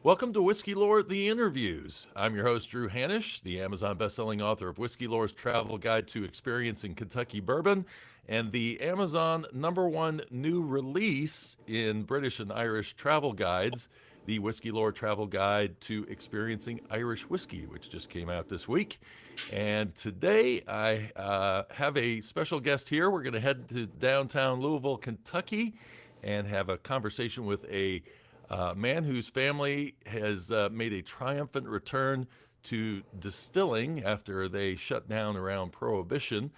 Welcome to Whiskey Lore, The Interviews. I'm your host, Drew Hanish, the Amazon bestselling author of Whiskey Lore's Travel Guide to Experiencing Kentucky Bourbon and the Amazon #1 new release in British and Irish travel guides, the Whiskey Lore Travel Guide to Experiencing Irish Whiskey, which just came out this week. And today I have a special guest here. We're going to head to downtown Louisville, Kentucky, and have a conversation with a man whose family has made a triumphant return to distilling after they shut down around Prohibition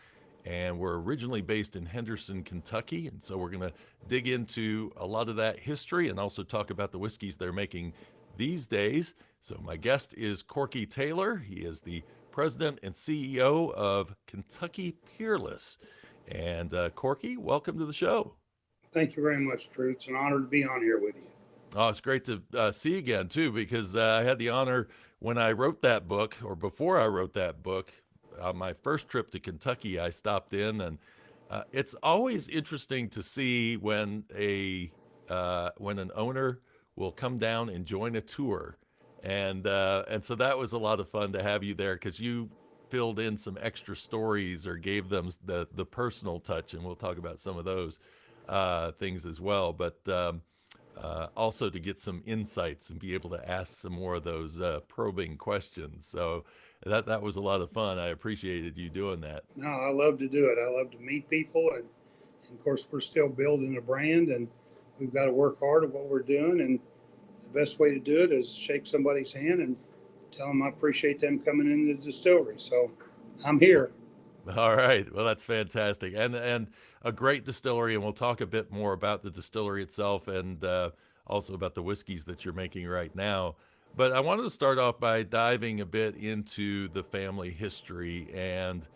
and were originally based in Henderson, Kentucky. And so we're going to dig into a lot of that history and also talk about the whiskeys they're making these days. So my guest is Corky Taylor. He is the president and CEO of Kentucky Peerless. And Corky, welcome to the show. Thank you very much, Drew. It's an honor to be on here with you. Oh, it's great to see you again, too, because I had the honor when I wrote that book, or before I wrote that book, on my first trip to Kentucky, I stopped in, and it's always interesting to see when an owner will come down and join a tour, and so that was a lot of fun to have you there because you filled in some extra stories or gave them the personal touch, and we'll talk about some of those things as well, but. Also to get some insights and be able to ask some more of those probing questions. So that was a lot of fun. I appreciated you doing that. No, I love to do it. I love to meet people. And of course, we're still building a brand and we've got to work hard at what we're doing. And the best way to do it is shake somebody's hand and tell them I appreciate them coming into the distillery. So I'm here. All right. Well, that's fantastic. And a great distillery. And we'll talk a bit more about the distillery itself and also about the whiskeys that you're making right now. But I wanted to start off by diving a bit into the family history and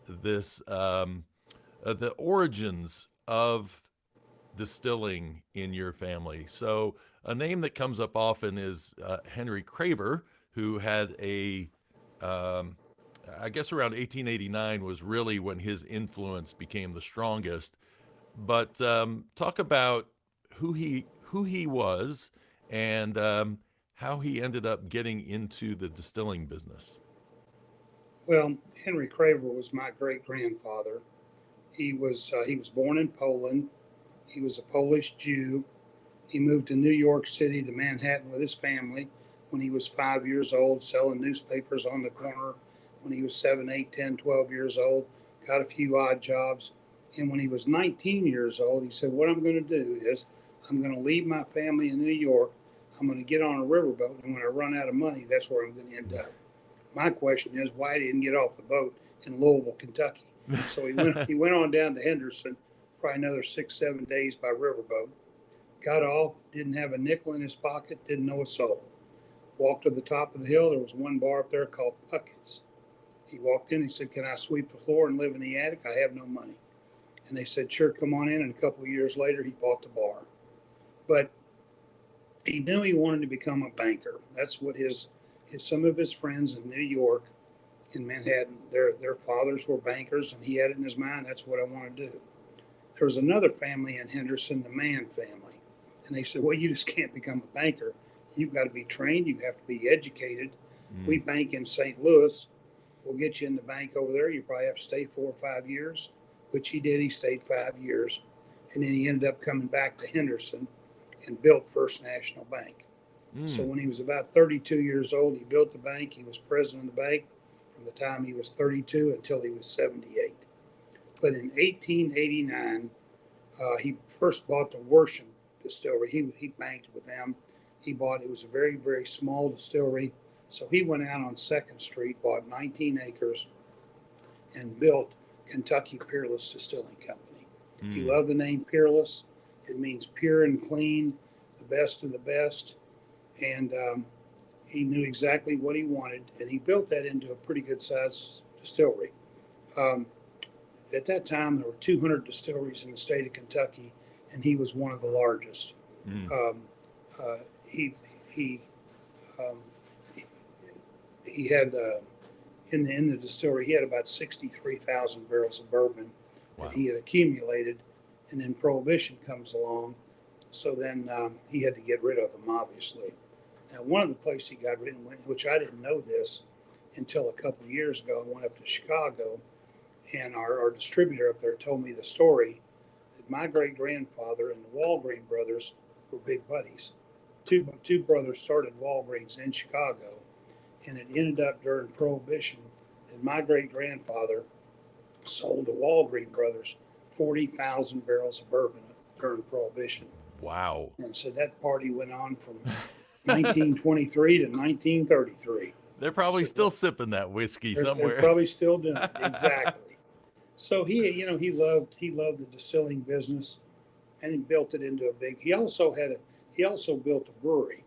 this the origins of distilling in your family. So a name that comes up often is Henry Kraver, who had I guess around 1889 was really when his influence became the strongest. But talk about who he was and how he ended up getting into the distilling business. Well, Henry Kraver was my great grandfather. He was born in Poland. He was a Polish Jew. He moved to New York City to Manhattan with his family when he was 5 years old, selling newspapers on the corner. When he was 7, 8, 10, 12 years old, got a few odd jobs. And when he was 19 years old, he said, what I'm going to do is I'm going to leave my family in New York. I'm going to get on a riverboat. And when I run out of money, that's where I'm going to end up. My question is why he didn't get off the boat in Louisville, Kentucky. So he went on down to Henderson, probably another 6, 7 days by riverboat. Got off, didn't have a nickel in his pocket, didn't know a soul. Walked to the top of the hill. There was one bar up there called Puckett's. He walked in, he said, can I sweep the floor and live in the attic? I have no money. And they said, sure, come on in. And a couple of years later, he bought the bar. But he knew he wanted to become a banker. That's what some of his friends in New York, in Manhattan, their fathers were bankers, and he had it in his mind, that's what I want to do. There was another family in Henderson, the Mann family. And they said, well, you just can't become a banker. You've got to be trained. You have to be educated. We bank in St. Louis. We'll get you in the bank over there. You probably have to stay 4 or 5 years, which he did. He stayed 5 years. And then he ended up coming back to Henderson and built First National Bank. So when he was about 32 years old, he built the bank. He was president of the bank from the time he was 32 until he was 78. But in 1889, he first bought the Worsham distillery. He banked with them. It was a very, very small distillery. So he went out on 2nd Street, bought 19 acres, and built Kentucky Peerless Distilling Company. He loved the name Peerless. It means pure and clean, the best of the best. And he knew exactly what he wanted, and he built that into a pretty good-sized distillery. At that time, there were 200 distilleries in the state of Kentucky, and he was one of the largest. He had in the distillery, he had about 63,000 barrels of bourbon that he had accumulated, and then Prohibition comes along, so then he had to get rid of them, obviously. Now, one of the places he got written, which I didn't know this until a couple of years ago, I went up to Chicago, and our distributor up there told me the story that my great grandfather and the Walgreen brothers were big buddies. Two brothers started Walgreens in Chicago, and it ended up during Prohibition that my great grandfather sold the Walgreen brothers 40,000 barrels of bourbon during Prohibition. Wow. And so that party went on from 1923 to 1933. They're probably So still sipping that whiskey somewhere. They're probably still doing it. Exactly. So he loved the distilling business, and he built it into a big. He also built a brewery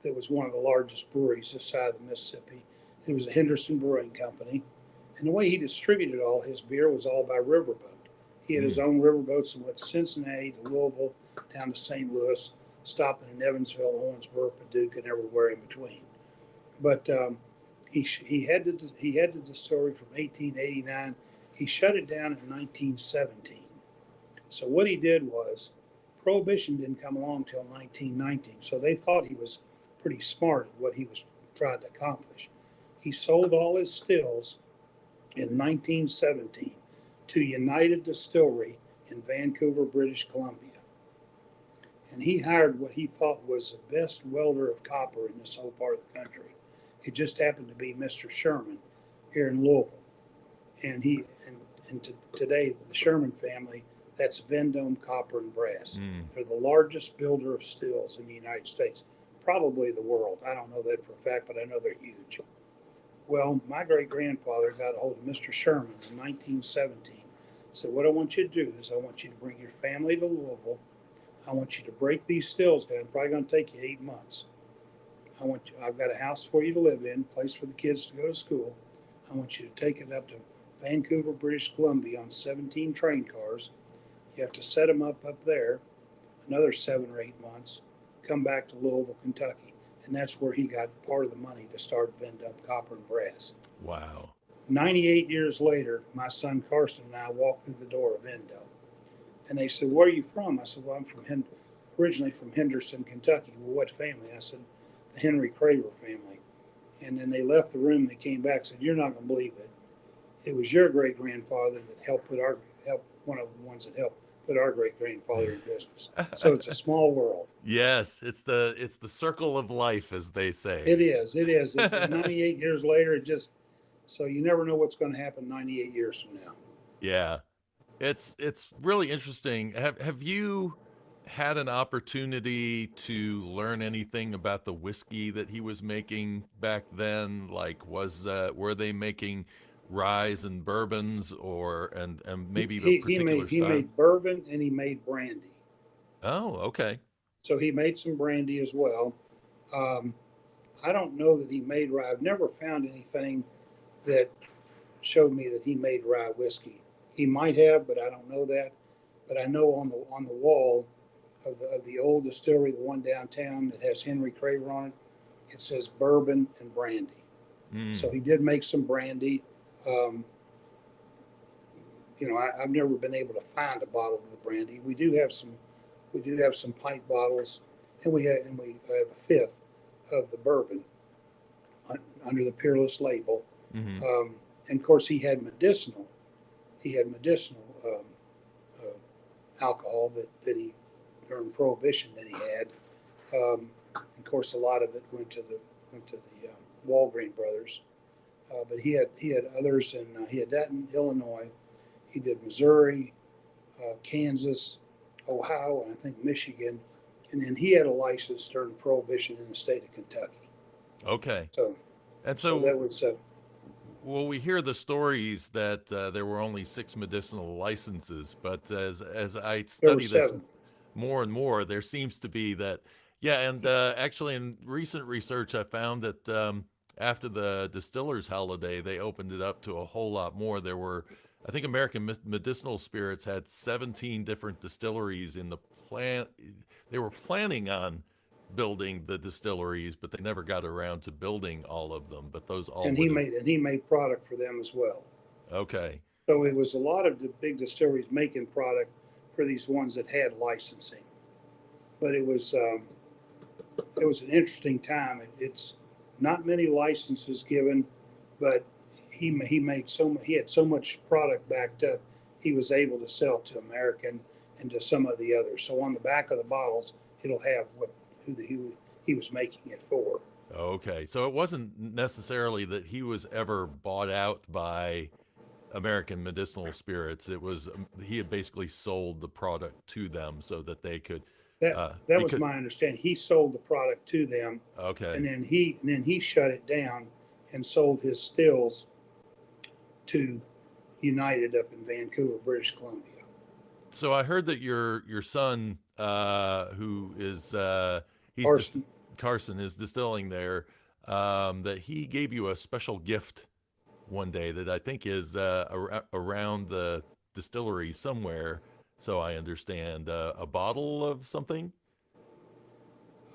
that was one of the largest breweries this side of the Mississippi. It was a Henderson Brewing Company, and the way he distributed all his beer was all by riverboat. He had his own riverboats and went to Cincinnati to Louisville, down to St. Louis, stopping in Evansville, Owensboro, Paducah, and everywhere in between. But he had the distillery from 1889. He shut it down in 1917. So what he did was, Prohibition didn't come along until 1919. So they thought he was pretty smart at what he was trying to accomplish. He sold all his stills in 1917 to United Distillery in Vancouver, British Columbia. And he hired what he thought was the best welder of copper in this whole part of the country. It just happened to be Mr. Sherman here in Louisville. And today, the Sherman family, that's Vendome Copper and Brass. They're the largest builder of stills in the United States, probably the world. I don't know that for a fact, but I know they're huge. Well, my great-grandfather got a hold of Mr. Sherman in 1917. Said, what I want you to do is I want you to bring your family to Louisville. I want you to break these stills down. It's probably going to take you 8 months. I've got a house for you to live in, place for the kids to go to school. I want you to take it up to Vancouver, British Columbia on 17 train cars. You have to set them up there, another 7 or 8 months, come back to Louisville, Kentucky. And that's where he got part of the money to start Vendome Copper and Brass. Wow. 98 years later, my son Carson and I walked through the door of Vendome. And they said, where are you from? I said, well, I'm originally from Henderson, Kentucky. Well, what family? I said, the Henry Kraver family. And then they left the room. They came back and said, you're not going to believe it. It was your great-grandfather that helped one of the ones that helped put our great-grandfather in business. So it's a small world. Yes, it's the circle of life, as they say. It is. 98 years later, so you never know what's going to happen 98 years from now. Yeah. It's really interesting. Have you had an opportunity to learn anything about the whiskey that he was making back then? Like, were they making ryes and bourbons, and maybe a particular style? He made bourbon and he made brandy. Oh, okay. So he made some brandy as well. I don't know that he made rye. I've never found anything that showed me that he made rye whiskey. He might have, but I don't know that. But I know on the wall of the old distillery, the one downtown that has Henry Kraver on it, it says bourbon and brandy. So he did make some brandy. I've never been able to find a bottle of the brandy. We do have some pint bottles, and we have a fifth of the bourbon under the Peerless label. And of course, he had medicinal alcohol that he during Prohibition that he had. Of course, a lot of it went to the Walgreen brothers. But he had others, and he had that in Illinois. He did Missouri, Kansas, Ohio, and I think Michigan. And then he had a license during Prohibition in the state of Kentucky. Okay. So that was. Well, we hear the stories that there were only 6 medicinal licenses, but as I study this more and more, there seems to be that. Yeah, and actually in recent research, I found that after the distillers' holiday, they opened it up to a whole lot more. There were, I think, American Medicinal Spirits had 17 different distilleries in the plan. They were planning on building the distilleries, but they never got around to building all of them. But those all he made product for them as well. Okay. So it was a lot of the big distilleries making product for these ones that had licensing. But it was it was an interesting time. It's not many licenses given, but he made he had so much product backed up, he was able to sell to American and to some of the others. So on the back of the bottles, it'll have he was making it for. Okay, so it wasn't necessarily that he was ever bought out by American Medicinal Spirits. It was he had basically sold the product to them so that they could. That was my understanding. He sold the product to them, Okay. and then he shut it down and sold his stills to United up in Vancouver, British Columbia. So I heard that your son, who is Carson. Carson is distilling there, that he gave you a special gift one day that I think is around the distillery somewhere. So I understand a bottle of something.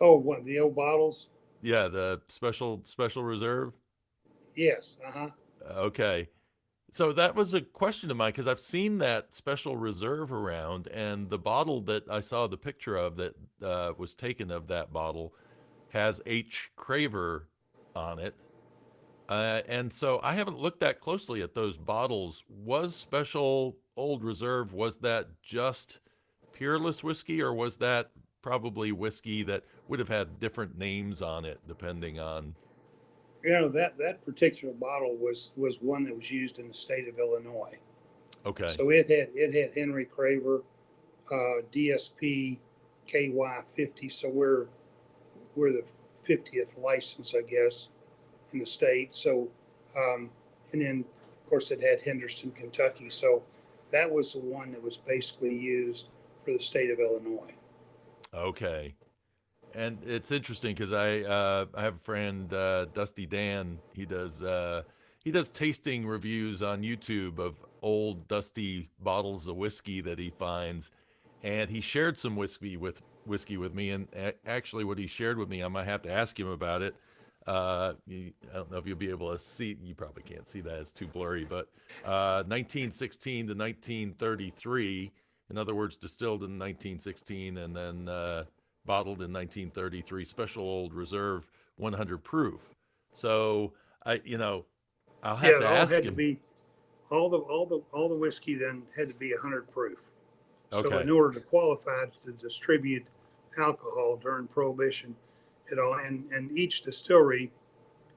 Oh, one of the old bottles? Yeah, the special reserve. Yes. Uh-huh. Okay. So that was a question of mine because I've seen that special reserve around, and the bottle that I saw the picture of that was taken of that bottle has H. Kraver on it. And so I haven't looked that closely at those bottles. Was Special Old Reserve, was that just Peerless whiskey, or was that probably whiskey that would have had different names on it depending on? That particular bottle was one that was used in the state of Illinois. Okay. So it had Henry Kraver, DSP, KY50. So we're the 50th license, I guess, in the state. So and then of course it had Henderson, Kentucky. So that was the one that was basically used for the state of Illinois. Okay. And it's interesting because I have a friend, Dusty Dan. He does tasting reviews on YouTube of old dusty bottles of whiskey that he finds, and he shared some whiskey with me. And actually, what he shared with me, I might have to ask him about it. I don't know if you'll be able to see. You probably can't see that; it's too blurry. But 1916 to 1933, in other words, distilled in 1916, and then bottled in 1933, Special Old Reserve 100 proof. So I'll have to ask him. All the whiskey then had to be 100 proof. So Okay. in order to qualify to distribute alcohol during Prohibition, and each distillery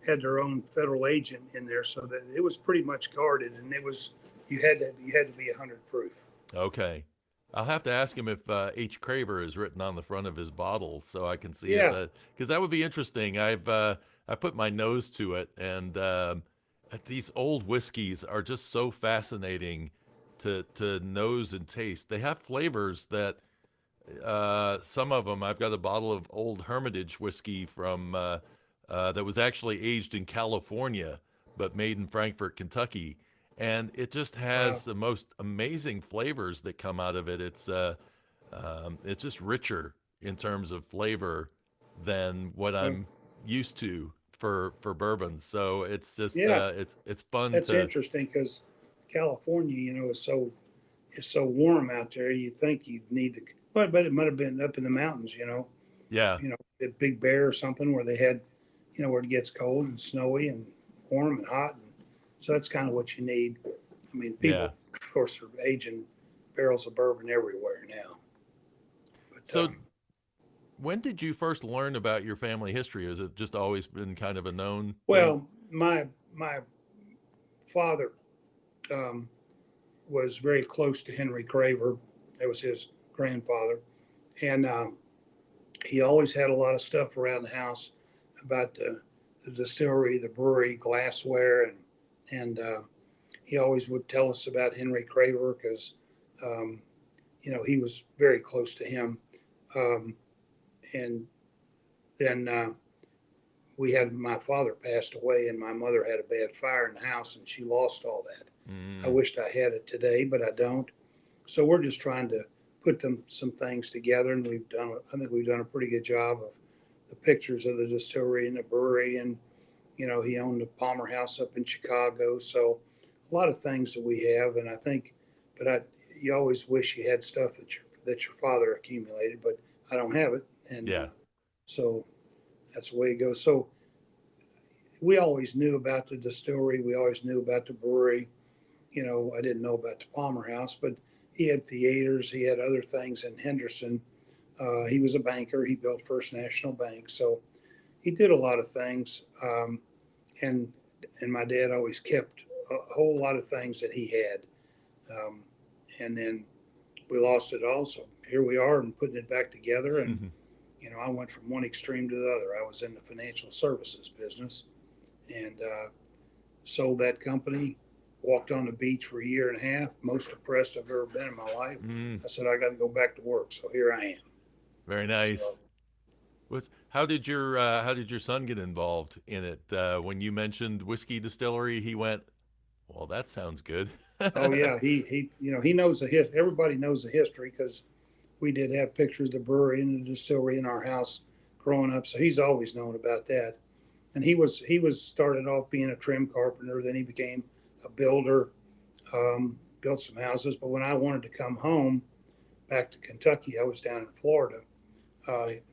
had their own federal agent in there, so that it was pretty much guarded, and you had to be 100 proof. Okay. I'll have to ask him if H. Kraver is written on the front of his bottle so I can see Yeah. it. Because that would be interesting. I put my nose to it, and these old whiskeys are just so fascinating to nose and taste. They have flavors that some of them. I've got a bottle of Old Hermitage whiskey from that was actually aged in California, but made in Frankfort, Kentucky. And it just has the most amazing flavors that come out of it. It's just richer in terms of flavor than what I'm used to for bourbons. So it's just it's fun. That's interesting because California, is so warm out there. You think you'd need to, but it might have been up in the mountains, Yeah. at Big Bear or something where they had, where it gets cold and snowy and warm and hot. So that's kind of what you need. I mean, people, of course, are aging barrels of bourbon everywhere now. But, so when did you first learn about your family history? Has it just always been kind of a known well, my father was very close to Henry Kraver. That was his grandfather. And he always had a lot of stuff around the house about the distillery, the brewery, glassware, and he always would tell us about Henry Kraver because, he was very close to him. And then my father passed away, and my mother had a bad fire in the house, and she lost all that. I wished I had it today, but I don't. So we're just trying to put some things together, and I think we've done a pretty good job of the pictures of the distillery and the brewery, and he owned the Palmer House up in Chicago. So a lot of things that we have, and I think, you always wish you had stuff that your father accumulated, but I don't have it. And so that's the way it goes. So we always knew about the distillery. We always knew about the brewery. You know, I didn't know about the Palmer House, but he had theaters. He had other things in Henderson. He was a banker. He built First National Bank. So he did a lot of things. And my dad always kept a whole lot of things that he had. And then we lost it all. So here we are and putting it back together. And, you know, I went from one extreme to the other. I was in the financial services business and sold that company, walked on the beach for a year and a half, most depressed I've ever been in my life. I said, I got to go back to work. So here I am. Very nice. So, how did your son get involved in it? When you mentioned whiskey distillery, he went, well, that sounds good. Oh yeah, he you know, he knows the hit. Everybody knows the history because we did have pictures of the brewery and the distillery in our house growing up. So he's always known about that. And he was started off being a trim carpenter. Then he became a builder, built some houses. But when I wanted to come home back to Kentucky, I was down in Florida.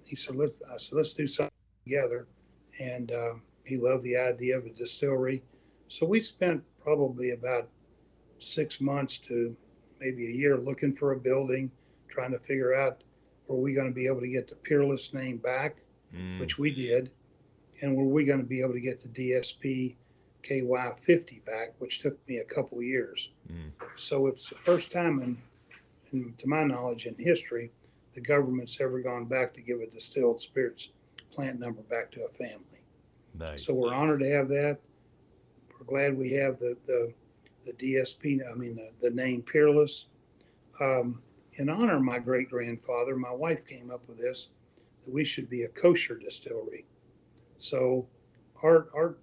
He said, let's do something together. And he loved the idea of a distillery. So we spent probably about 6 months to maybe a year looking for a building, trying to figure out were we going to be able to get the Peerless name back, which we did, and were we going to be able to get the DSP KY 50 back, which took me a couple of years. So it's the first time to my knowledge in history, the government's ever gone back to give a distilled spirits plant number back to a family. Nice. So we're honored to have that. We're glad we have the DSP, the name Peerless. In honor of my great grandfather, my wife came up with this, that we should be a kosher distillery. So our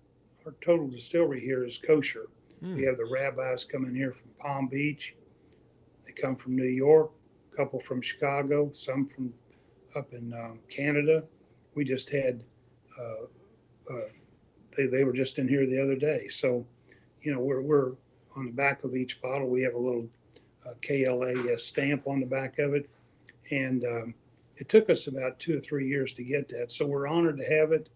total distillery here is kosher. We have the rabbis coming here from Palm Beach. They come from New York, a couple from Chicago, some from up in Canada. We just had, they were just in here the other day. So, you know, we're on the back of each bottle, we have a little KLA stamp on the back of it. And it took us about 2 or 3 years to get that. So we're honored to have it.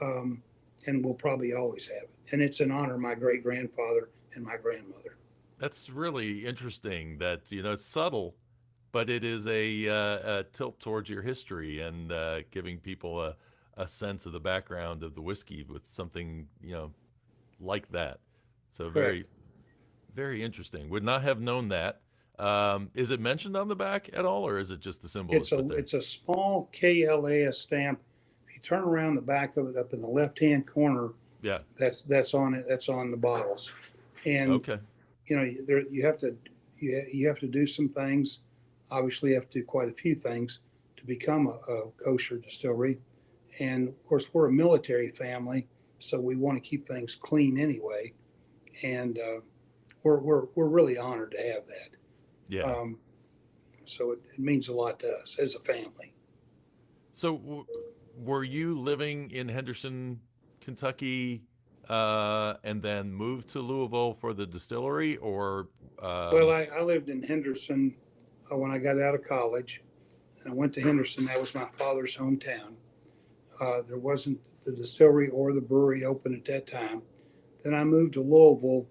And we'll probably always have it. And it's in honor of my great grandfather and my grandmother. That's really interesting that, you know, it's subtle, but it is a tilt towards your history and giving people a sense of the background of the whiskey with something, you know, like that. So very, very interesting. Would not have known that. Is it mentioned on the back at all, or is it just the symbol? It's a small KLA stamp. If you turn around the back of it up in the left-hand corner, yeah, that's on it. That's on the bottles. And okay, you know, you have to do some things. Obviously, you have to do quite a few things to become a kosher distillery. And of course, we're a military family, so we want to keep things clean anyway. And we're really honored to have that. yeah. So it means a lot to us as a family. So were you living in Henderson, Kentucky, and then moved to Louisville for the distillery, or? Well, I lived in Henderson when I got out of college, and I went to Henderson. That was my father's hometown. There wasn't the distillery or the brewery open at that time. Then I moved to Louisville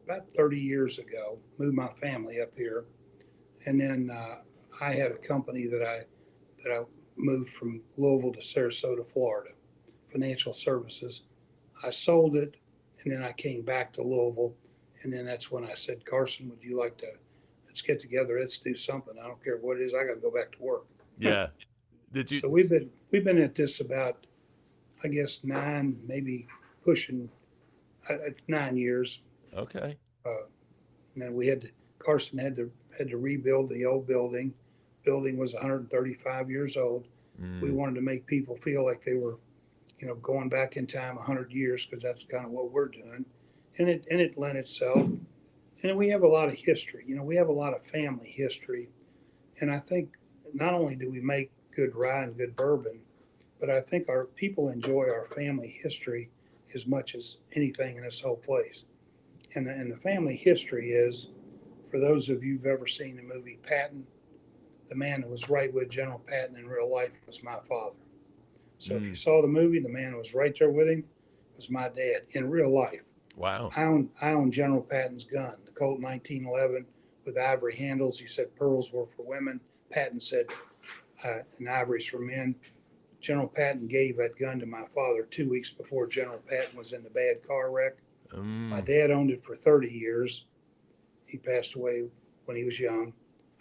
about 30 years ago. Moved my family up here, and then I had a company that I moved from Louisville to Sarasota, Florida, financial services. I sold it, and then I came back to Louisville, and then that's when I said, Carson, would you like to, let's get together, let's do something. I don't care what it is, I got to go back to work. Yeah. Did you? So we've been at this about, I guess, 9, maybe pushing 9 years. Okay. And then Carson had to rebuild the old building. Building was 135 years old. We wanted to make people feel like they were, you know, going back in time 100 years, because that's kind of what we're doing. And it lent itself. And we have a lot of history. You know, we have a lot of family history. And I think not only do we make good rye and good bourbon, but I think our people enjoy our family history as much as anything in this whole place. And the family history is, for those of you who've ever seen the movie Patton, the man that was right with General Patton in real life was my father. So if you Mm. saw the movie, the man who was right there with him was my dad in real life. Wow. I own General Patton's gun, the Colt 1911 with ivory handles. He said pearls were for women. Patton said and ivory's for men. General Patton gave that gun to my father 2 weeks before General Patton was in the bad car wreck. My dad owned it for 30 years. He passed away when he was young.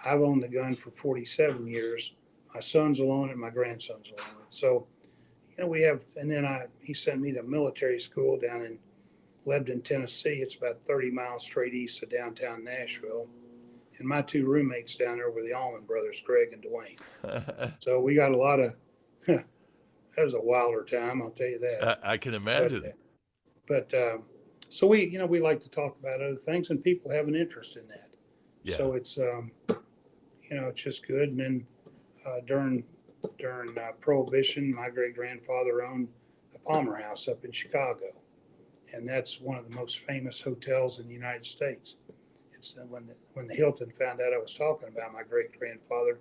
I've owned the gun for 47 years. My sons will own it, my grandsons will own it. So, we have, and then he sent me to military school down in Lebanon, Tennessee. It's about 30 miles straight east of downtown Nashville. And my two roommates down there were the Allman brothers, Greg and Dwayne. So we got a lot of, that was a wilder time, I'll tell you that. I can imagine. But so we like to talk about other things, and people have an interest in that. Yeah. So it's, it's just good. And then during Prohibition, my great grandfather owned the Palmer House up in Chicago, and that's one of the most famous hotels in the United States. It's when the Hilton found out I was talking about my great grandfather,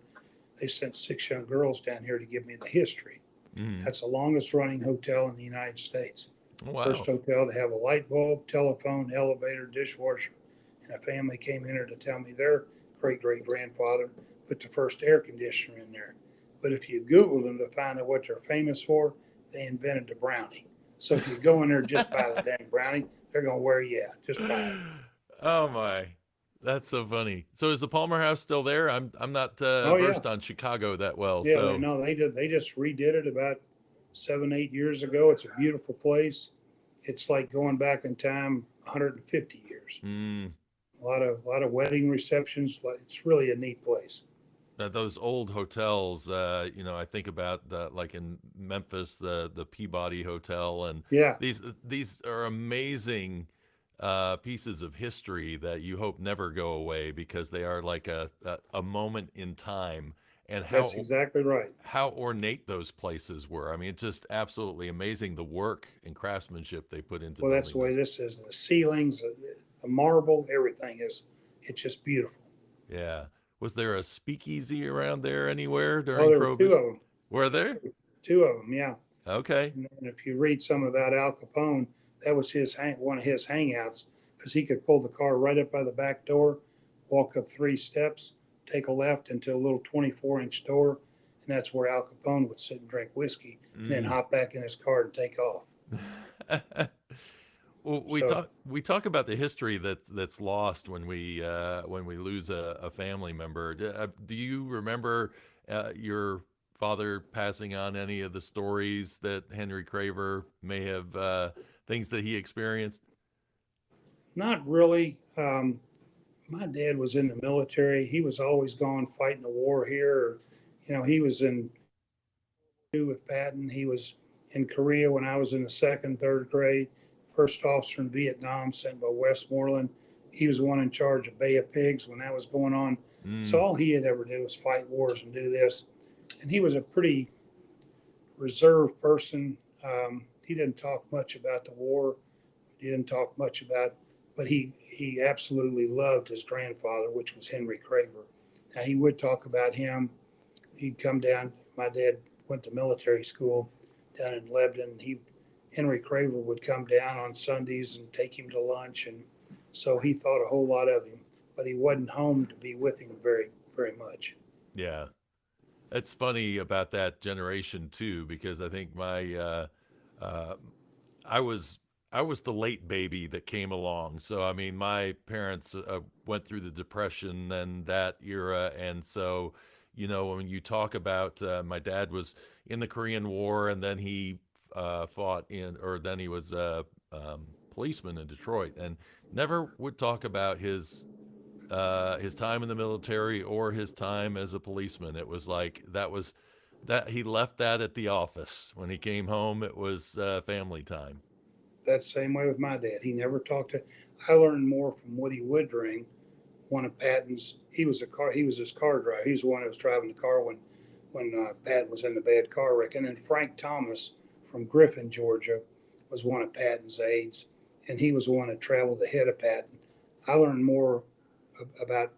they sent 6 young girls down here to give me the history. That's the longest running hotel in the United States. Wow. First hotel to have a light bulb, telephone, elevator, dishwasher, and a family came in here to tell me their great great grandfather put the first air conditioner in there. But if you Google them to find out what they're famous for, they invented the brownie. So if you go in there just buy the dang brownie, they're gonna wear you out. Just buy it. Oh my, that's so funny. So is the Palmer House still there? I'm not versed on Chicago that well. Yeah, so no, they did. They just redid it about 7-8 years ago. It's a beautiful place. It's like going back in time 150 years. A lot of wedding receptions. It's really a neat place. Those old hotels, I think about like in Memphis, the Peabody Hotel, and Yeah, these are amazing pieces of history that you hope never go away because they are like a moment in time. And that's exactly right. How ornate those places were. I mean, it's just absolutely amazing the work and craftsmanship they put into. Well, that's the way this is. The ceilings, the marble, everything is. It's just beautiful. Yeah. Was there a speakeasy around there anywhere during Oh, there were 2 Prohibition? of them. Were there? 2 of them, yeah. Okay. And if you read some about Al Capone, that was one of his hangouts because he could pull the car right up by the back door, walk up 3 steps, take a left into a little 24-inch door, and that's where Al Capone would sit and drink whiskey, and then hop back in his car and take off. Well, we talk about the history that's lost when we lose a family member. Do you remember your father passing on any of the stories that Henry Kraver may have things that he experienced? Not really. My dad was in the military. He was always gone fighting the war here. He was in with Patton. He was in Korea when I was in the 2nd, 3rd grade. First officer in Vietnam sent by Westmoreland. He was the one in charge of Bay of Pigs when that was going on. So all he had ever do was fight wars and do this. And he was a pretty reserved person. He didn't talk much about the war. He didn't talk much about, but he absolutely loved his grandfather, which was Henry Kraver. Now he would talk about him. He'd come down. My dad went to military school down in Lebanon. Henry Kraver would come down on Sundays and take him to lunch, and so he thought a whole lot of him. But he wasn't home to be with him very, very much. Yeah, it's funny about that generation too, because I think I was the late baby that came along. So I mean, my parents went through the Depression and that era, and so when you talk about my dad was in the Korean War, and then he then he was a policeman in Detroit, and never would talk about his time in the military or his time as a policeman. It was like that he left that at the office. When he came home, it was family time. That's the same way with my dad. He never talked to. I learned more from Woody Woodring, one of Patton's. He was his car driver. He was the one that was driving the car when Patton was in the bad car wreck. And then Frank Thomas from Griffin, Georgia, was one of Patton's aides, and he was the one that traveled ahead of Patton. I learned more about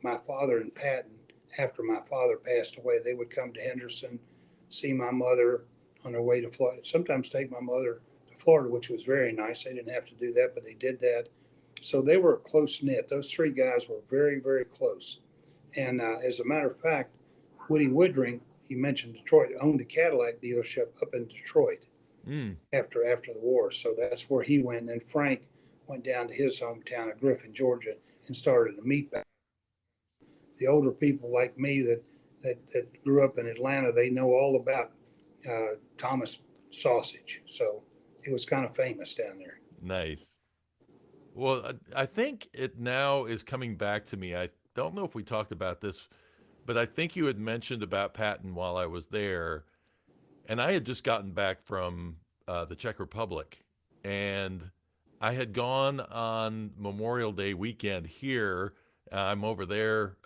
my father and Patton after my father passed away, they would come to Henderson, see my mother on their way to Florida. Sometimes take my mother to Florida, which was very nice. They didn't have to do that, but they did that. So they were close knit. Those three guys were very, very close. And as a matter of fact, Woody Woodring, you mentioned Detroit, owned a Cadillac dealership up in Detroit Mm. after the war. So that's where he went. And Frank went down to his hometown of Griffin, Georgia, and started a meat pack. The older people like me that grew up in Atlanta, they know all about Thomas sausage. So it was kind of famous down there. Nice. Well, I think it now is coming back to me. I don't know if we talked about this, but I think you had mentioned about Patton while I was there, and I had just gotten back from the Czech Republic, and I had gone on Memorial Day weekend here. I'm over there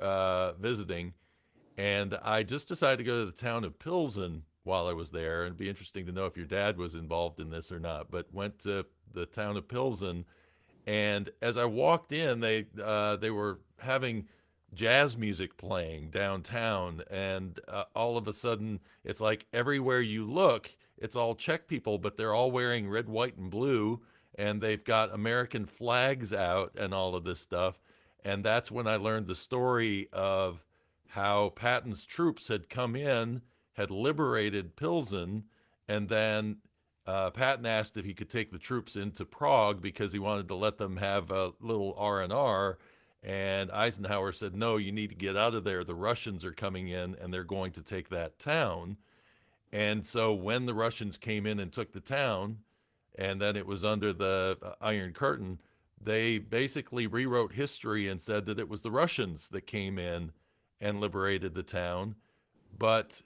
visiting, and I just decided to go to the town of Pilsen while I was there. And it'd be interesting to know if your dad was involved in this or not. But went to the town of Pilsen, and as I walked in, they were having jazz music playing downtown, and all of a sudden, it's like everywhere you look, it's all Czech people, but they're all wearing red, white, and blue, and they've got American flags out and all of this stuff. And that's when I learned the story of how Patton's troops had come in, had liberated Pilsen, and then Patton asked if he could take the troops into Prague because he wanted to let them have a little R&R. And Eisenhower said, no, you need to get out of there. The Russians are coming in and they're going to take that town. And so when the Russians came in and took the town, and then it was under the Iron Curtain, they basically rewrote history and said that it was the Russians that came in and liberated the town. But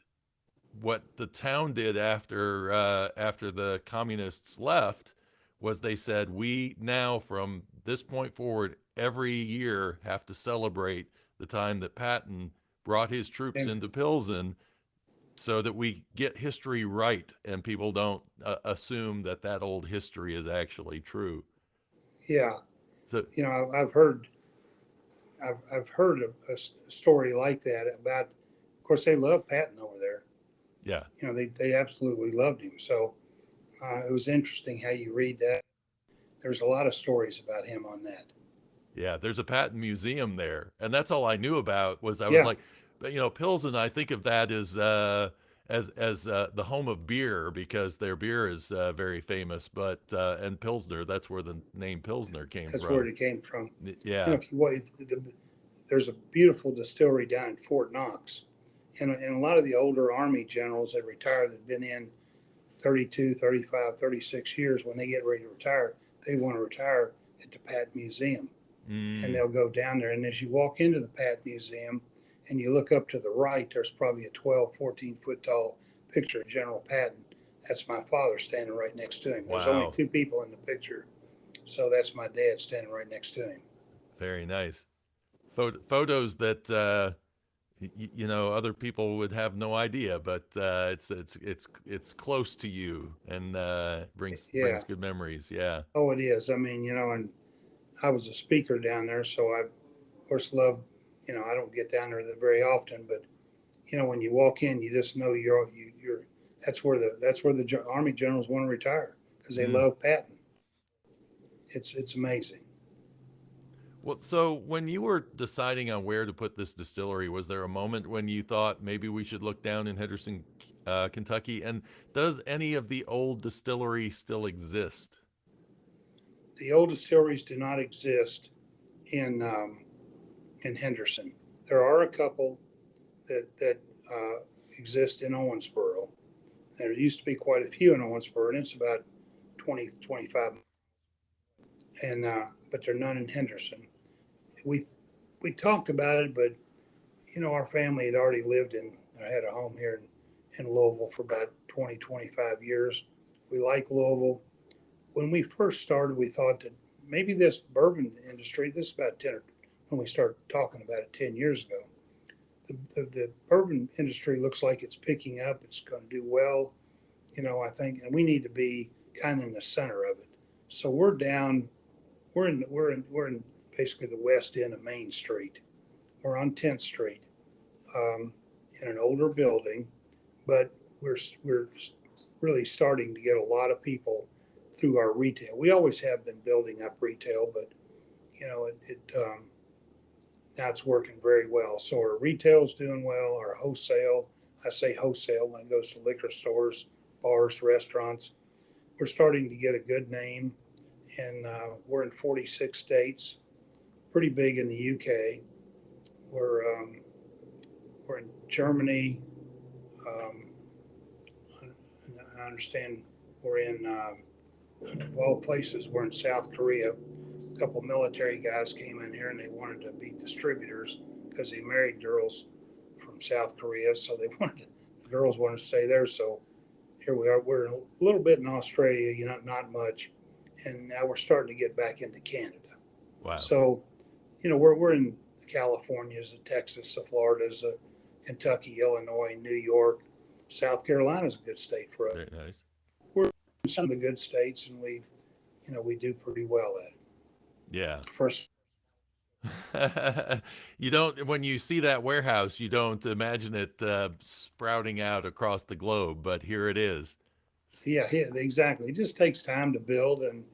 what the town did after the communists left was they said, we now from this point forward every year have to celebrate the time that Patton brought his troops And into Pilsen, so that we get history right and people don't assume that that old history is actually true. yeah, So I've heard a story like that about. Of course, they love Patton over there. yeah, They absolutely loved him. So it was interesting how you read that. There's a lot of stories about him on that. yeah, there's a Patton museum there, and that's all I knew about. Was I was Yeah, like, but Pilsen, I think of that as the home of beer because their beer is very famous. But and Pilsner, that's where the name Pilsner came that's where from. it came from. Yeah. If you there's a beautiful distillery down in Fort Knox, and a lot of the older Army generals that retired that have been in 32, 35, 36 years, when they get ready to retire, they want to retire at the Patton Museum. And Mm. they'll go down there. And as you walk into the Patton Museum and you look up to the right, there's probably a 12, 14-foot tall picture of General Patton. That's my father standing right next to him. There's only Wow. two people in the picture. So that's my dad standing right next to him. Very nice. Photos that other people would have no idea, but it's close to you and brings Yeah. good memories. Yeah. Oh, it is. I mean, and I was a speaker down there. So I, of course, love, I don't get down there very often, but, when you walk in, you just know you're that's where the Army generals want to retire because they Mm. love Patton. It's amazing. Well, so when you were deciding on where to put this distillery, was there a moment when you thought maybe we should look down in Henderson, Kentucky? And does any of the old distillery still exist? The old distilleries do not exist in in Henderson. There are a couple that exist in Owensboro. There used to be quite a few in Owensboro, and it's about 20, 25, and but there are none in Henderson. We we talked about it, but our family had already lived in, had a home here in Louisville for about 20, 25 years. We like Louisville. When we first started, we thought that maybe this bourbon industry, this is about 10 or when we started talking about it 10 years ago, the bourbon industry looks like it's picking up. It's going to do well, I think, and we need to be kind of in the center of it. So we're in basically the west end of Main Street. We're on 10th Street. older building, but we're really starting to get a lot of people through our retail. We always have been building up retail, but now it's working very well. So our retail's doing well. Our wholesale, I say wholesale when it goes to liquor stores, bars, restaurants, we're starting to get a good name, and we're in 46 states, pretty big in the UK. We're in Germany. I understand we're in of all places. We're in South Korea. A couple military guys came in here and they wanted to be distributors because they married girls from South Korea, so the girls wanted to stay there. So here we are. We're a little bit in Australia, not much, and now we're starting to get back into Canada. Wow. So, we're in California's, Texas, the Florida's, Kentucky, Illinois, New York, South Carolina's a good state for us. Very nice. We're in some of the good states, and we do pretty well at it. Yeah. First, you don't, when you see that warehouse, you don't imagine it sprouting out across the globe, but here it is. Yeah, exactly. It just takes time to build, and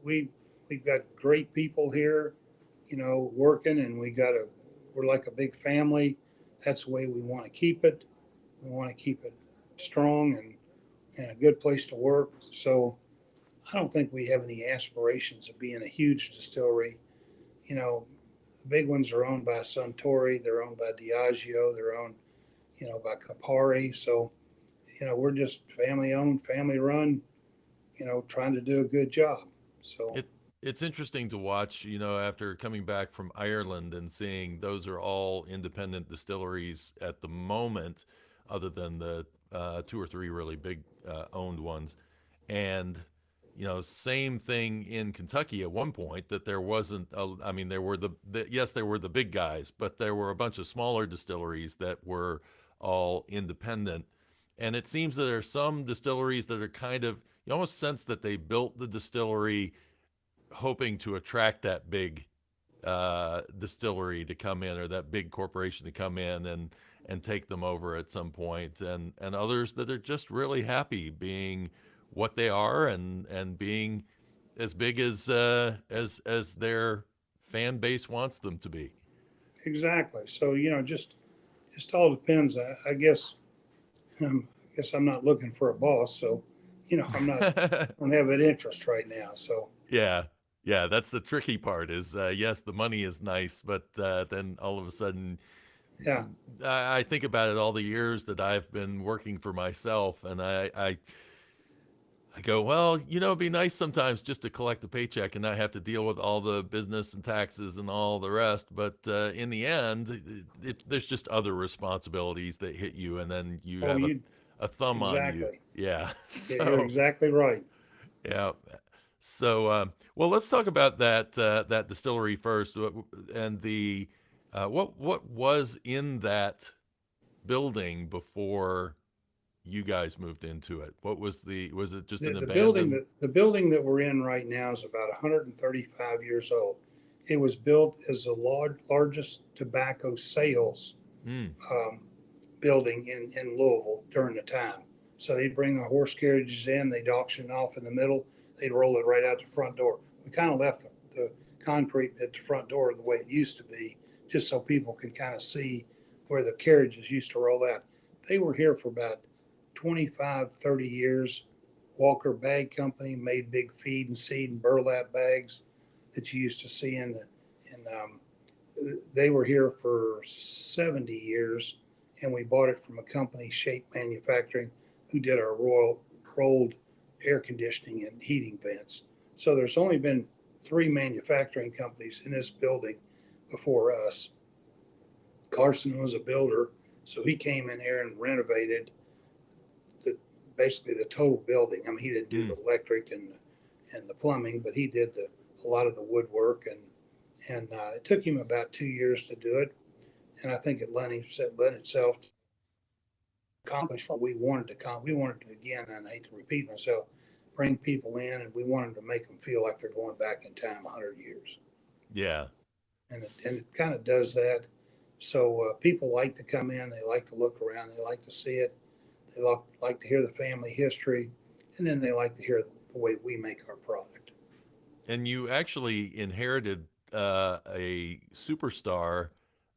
we've got great people here, working, and we're like a big family. That's the way we want to keep it. We want to keep it strong and a good place to work. So I don't think we have any aspirations of being a huge distillery. The big ones are owned by Suntory. They're owned by Diageo. They're owned, by Campari. So, we're just family owned, family run, trying to do a good job. So it's interesting to watch, after coming back from Ireland and seeing those are all independent distilleries at the moment, other than the 2 or 3 really big owned ones. And, same thing in Kentucky at one point, that there wasn't, there were yes, there were the big guys, but there were a bunch of smaller distilleries that were all independent. And it seems that there are some distilleries that are kind of, you almost sense that they built the distillery hoping to attract that big distillery to come in, or that big corporation to come in and take them over at some point, and others that are just really happy being what they are and being as big as their fan base wants them to be. Exactly. So just all depends. I guess I'm not looking for a boss, so I'm not I don't have an interest right now. So Yeah, that's the tricky part. Is yes, the money is nice, but then all of a sudden, yeah, I think about it all the years that I've been working for myself, and I go, well, it'd be nice sometimes just to collect a paycheck and not have to deal with all the business and taxes and all the rest. But in the end, there's just other responsibilities that hit you, and then you have a thumb on you. exactly. Yeah. Yeah, you're exactly right. Yeah. So, well, let's talk about that distillery first, and the what was in that building before you guys moved into it? Was it just an abandoned? The building that we're in right now is about 135 years old. It was built as the largest tobacco sales building in Louisville during the time. So they'd bring the horse carriages in, they'd auction off in the middle, they'd roll it right out the front door. We kind of left the concrete at the front door the way it used to be, just so people could kind of see where the carriages used to roll out. They were here for about 25, 30 years. Walker Bag Company made big feed and seed and burlap bags that you used to see they were here for 70 years, and we bought it from a company, Shape Manufacturing, who did our rolled air conditioning and heating vents. So there's only been 3 manufacturing companies in this building before us. Carson was a builder, so he came in here and renovated basically the total building. He didn't do the electric and the plumbing, but he did a lot of the woodwork, and it took him about 2 years to do it. And I think it lent itself to accomplish what we wanted to. We wanted to, again, and I hate to repeat myself, bring people in, and we wanted to make them feel like they're going back in time 100 years. Yeah. And it kind of does that. So people like to come in, they like to look around, they like to see it, they like to hear the family history, and then they like to hear the way we make our product. And you actually inherited a superstar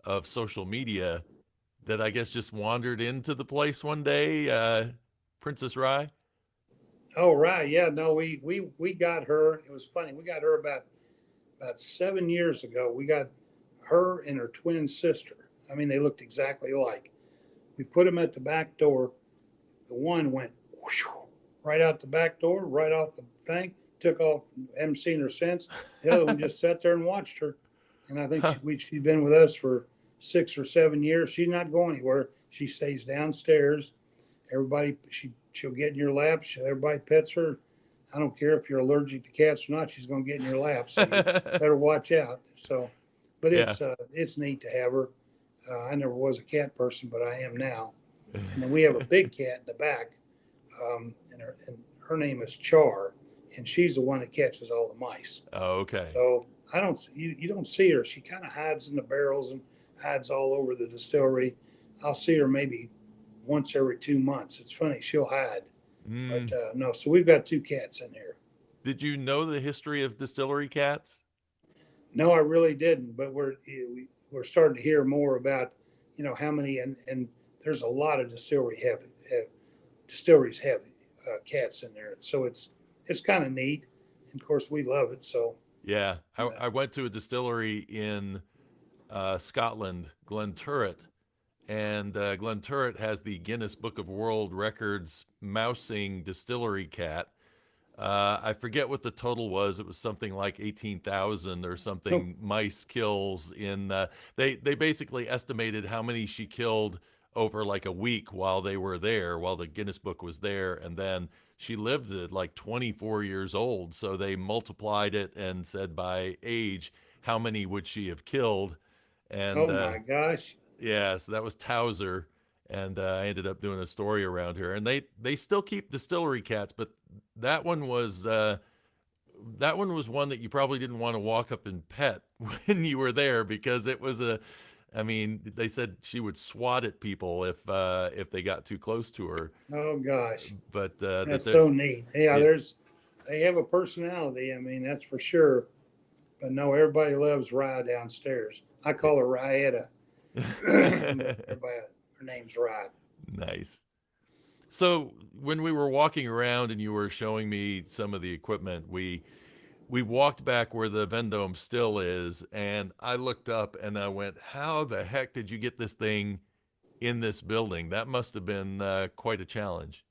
of social media that I guess just wandered into the place one day, Princess Rye. Oh right, yeah, no, we got her. It was funny. We got her about 7 years ago. We got her and her twin sister. I mean, they looked exactly alike. We put them at the back door. The one went whoosh, right out the back door, right off the thing, took off. Haven't seen her since. The other one just sat there and watched her. And I think she's been with us for 6 or 7 years. She's not going anywhere. She stays downstairs. Everybody, she'll get in your lap. Everybody pets her. I don't care if you're allergic to cats or not. She's going to get in your lap. So you better watch out. So, but Yeah. it's neat to have her. I never was a cat person, but I am now. And then we have a big cat in the back, and her name is Char, and she's the one that catches all the mice. Oh, okay. So I don't you don't see her. She kind of hides in the barrels and hides all over the distillery. I'll see her maybe once every 2 months. It's funny, she'll hide. Mm. But no, so we've got two cats in here. Did you know the history of distillery cats? No, I really didn't, but we're starting to hear more about, how many, and there's a lot of distilleries have cats in there, so it's kind of neat. And of course, we love it. So Yeah, I went to a distillery in Scotland, Glenturret, and Glenturret has the Guinness Book of World Records mousing distillery cat. I forget what the total was. It was something like 18,000 or something mice kills in. They basically estimated how many she killed over like a week while they were there, while the Guinness Book was there, and then she lived at like 24 years old. So they multiplied it and said by age how many would she have killed, and oh my gosh. yeah, so that was Towser, and I ended up doing a story around her. And they still keep distillery cats, but that one was uh, that one was one that you probably didn't want to walk up and pet when you were there because it was a. I mean, they said she would swat at people if they got too close to her. Oh gosh, But that's so neat. Yeah, yeah, they have a personality. I mean, that's for sure. But no, everybody loves Rye downstairs. I call her Ryetta. Everybody, her name's Rye. nice. So when we were walking around and you were showing me some of the equipment, we walked back where the Vendome still is, and I looked up and I went, "How the heck did you get this thing in this building? That must have been quite a challenge."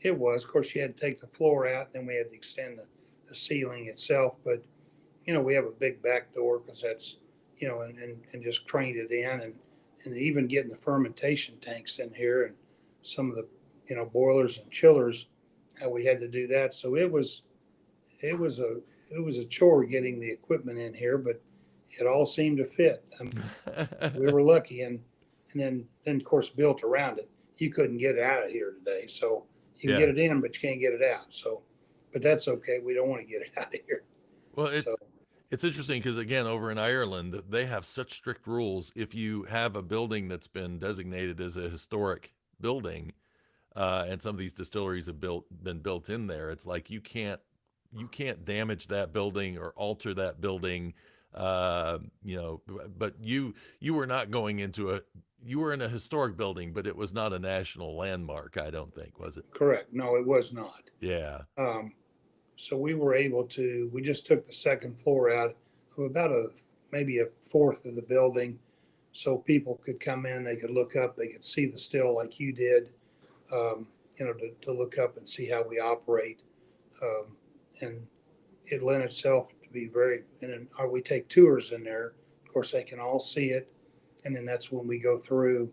It was. Of course, you had to take the floor out, and then we had to extend the ceiling itself. But we have a big back door because that's, and just craned it in, and even getting the fermentation tanks in here and some of the, boilers and chillers, how we had to do that. So it was a it was a chore getting the equipment in here, but it all seemed to fit. We were lucky, and then of course built around it. You couldn't get it out of here today, so you can Yeah. get it in, but you can't get it out. So, but that's okay. We don't want to get it out of here. Well, So it's interesting because again, over in Ireland, they have such strict rules. If you have a building that's been designated as a historic building, and some of these distilleries have been built in there, it's like you can't damage that building or alter that building. But you were not going into you were in a historic building, but it was not a national landmark. I don't think, was it? correct. No, it was not. Yeah. Um, so we were able to. We just took the second floor out of about maybe a fourth of the building, so people could come in. They could look up. They could see the still like you did. To look up and see how we operate. And it lent itself to be very, and then we take tours in there. Of course, they can all see it. And then that's when we go through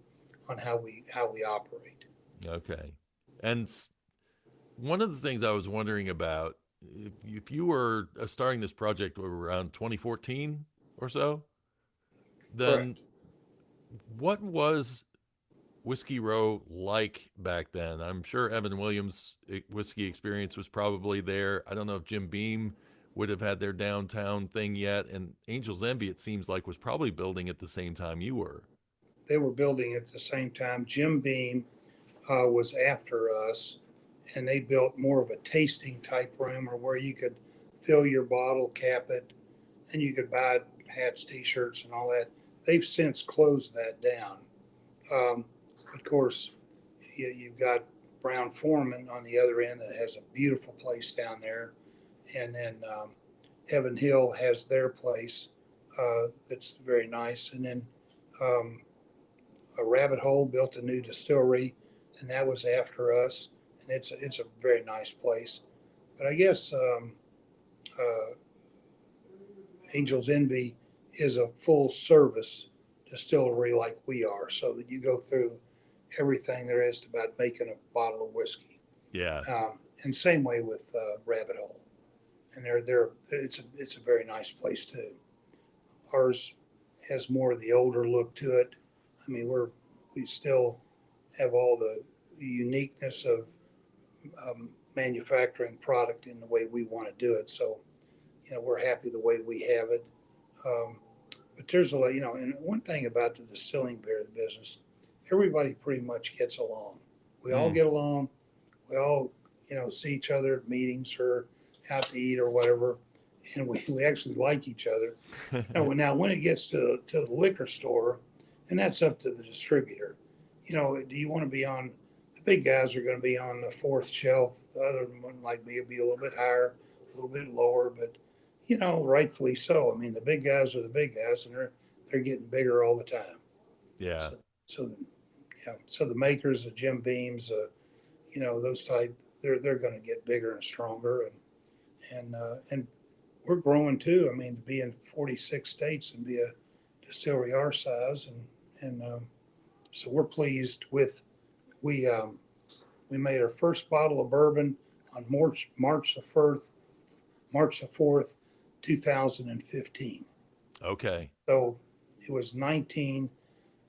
on how we operate. Okay. And one of the things I was wondering about, if you were starting this project around 2014 or so, then Correct. what was Whiskey Row like back then? I'm sure Evan Williams' whiskey experience was probably there. I don't know if Jim Beam would have had their downtown thing yet. And Angel's Envy, it seems like, was probably building at the same time you were. they were building at the same time. Jim Beam was after us, and they built more of a tasting type room, or where you could fill your bottle, cap it, and you could buy hats, T-shirts, and all that. They've since closed that down. Um, of course, you've got Brown Foreman on the other end that has a beautiful place down there, and then Heaven Hill has their place that's very nice, and then um, a Rabbit Hole built a new distillery, and that was after us, and it's a very nice place. But I guess uh, Angel's Envy is a full service distillery like we are, so that you go through everything there is about making a bottle of whiskey. Yeah. And same way with Rabbit Hole, and it's a very nice place too. Ours has more of the older look to it. I mean, we still have all the uniqueness of manufacturing product in the way we want to do it. So, we're happy the way we have it. But there's a lot, and one thing about the distilling beer business, everybody pretty much gets along. We all get along. We all, see each other at meetings or out to eat or whatever. And we actually like each other. Now, when it gets to the liquor store, and that's up to the distributor, do you want to be on, the big guys are going to be on the fourth shelf. The other one like me will be a little bit higher, a little bit lower, but rightfully so. I mean, the big guys are the big guys, and they're getting bigger all the time. Yeah. So yeah. So the makers, the Jim Beams, those type, they're going to get bigger and stronger, and we're growing too. I mean, to be in 46 states and be a distillery our size, and so we're pleased with. We made our first bottle of bourbon on March the 4th, 2015. Okay. So it was 19.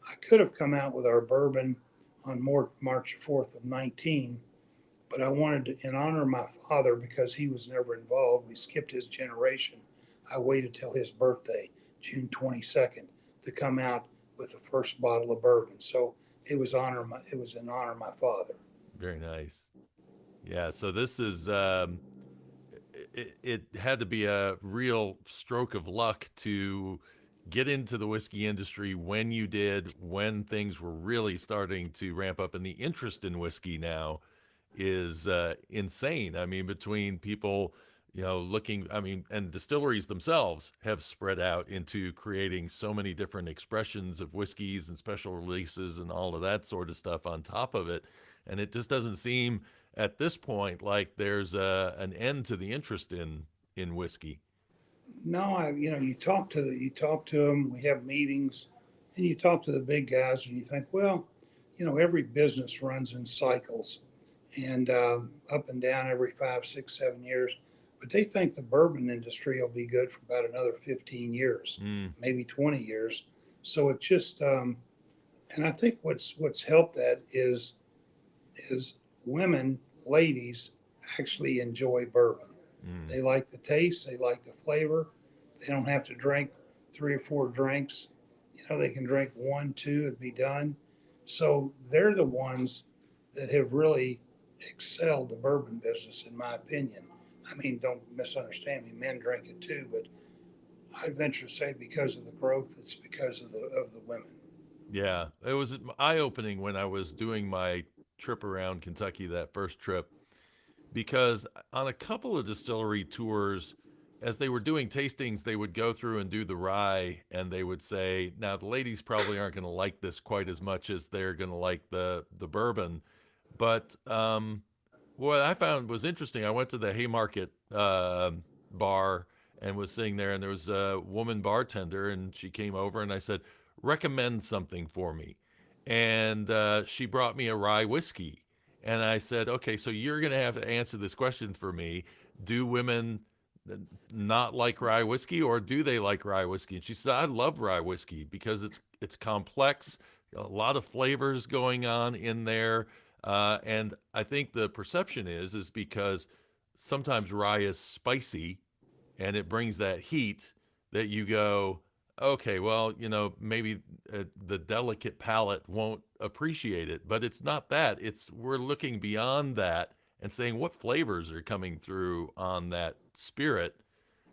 I could have come out with our bourbon on March 4th of 19, but I wanted to, in honor of my father, because he was never involved, we skipped his generation. I waited till his birthday, June 22nd, to come out with the first bottle of bourbon. So it was in honor of my father. Very nice. Yeah. So this is, it had to be a real stroke of luck to get into the whiskey industry when you did, when things were really starting to ramp up, and the interest in whiskey now is insane. I mean, between people, looking, I mean, and distilleries themselves have spread out into creating so many different expressions of whiskeys and special releases and all of that sort of stuff on top of it. And it just doesn't seem at this point like there's an end to the interest in whiskey. No, you talk to them. We have meetings, and you talk to the big guys, and you think, well, every business runs in cycles, and up and down every 5, 6, 7 years. But they think the bourbon industry will be good for about another 15 years, maybe 20 years. So it just, and I think what's helped that is women, ladies, actually enjoy bourbon. They like the taste, they like the flavor. They don't have to drink 3 or 4 drinks. They can drink 1, 2 and be done. So they're the ones that have really excelled the bourbon business, in my opinion. I mean, don't misunderstand me. Men drink it too, but I venture to say because of the growth, it's because of the women. Yeah, it was eye-opening when I was doing my trip around Kentucky, that first trip, because on a couple of distillery tours, as they were doing tastings, they would go through and do the rye, and they would say, now the ladies probably aren't going to like this quite as much as they're going to like the bourbon. But what I found was interesting, I went to the Haymarket bar and was sitting there, and there was a woman bartender, and she came over, and I said, recommend something for me. And she brought me a rye whiskey. And I said, okay, so you're going to have to answer this question for me. Do women not like rye whiskey, or do they like rye whiskey? And she said, I love rye whiskey because it's complex, a lot of flavors going on in there. And I think the perception is because sometimes rye is spicy and it brings that heat that you go, Okay, well, maybe the delicate palate won't appreciate it, but it's not that. It's we're looking beyond that and saying what flavors are coming through on that spirit.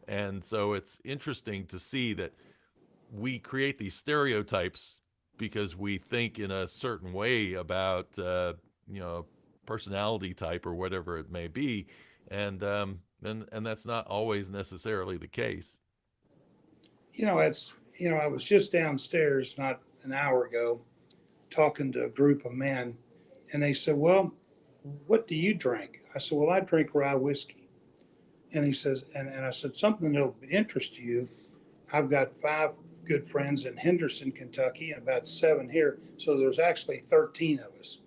And so it's interesting to see that we create these stereotypes because we think in a certain way about personality type or whatever it may be, and that's not always necessarily the case. I was just downstairs not an hour ago talking to a group of men, and they said, "Well, what do you drink?" I said, "Well, I drink rye whiskey." And he says, and I said, "Something that'll interest you. I've got 5 good friends in Henderson, Kentucky, and about 7 here. So there's actually 13 of us.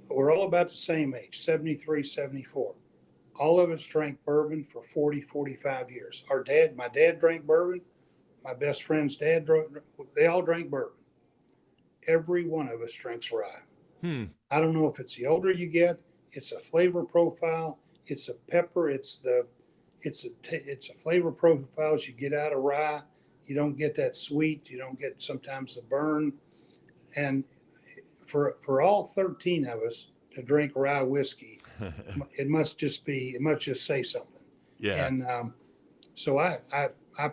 We're all about the same age, 73, 74. All of us drank bourbon for 40, 45 years. My dad drank bourbon. My best friend's dad drank, they all drank bourbon. Every one of us drinks rye. Hmm. I don't know if it's the older you get, it's a flavor profile, it's a pepper, it's a flavor profile as you get out of rye. You don't get that sweet, you don't get sometimes the burn. And for all 13 of us to drink rye whiskey, it must just say something. Yeah. And so I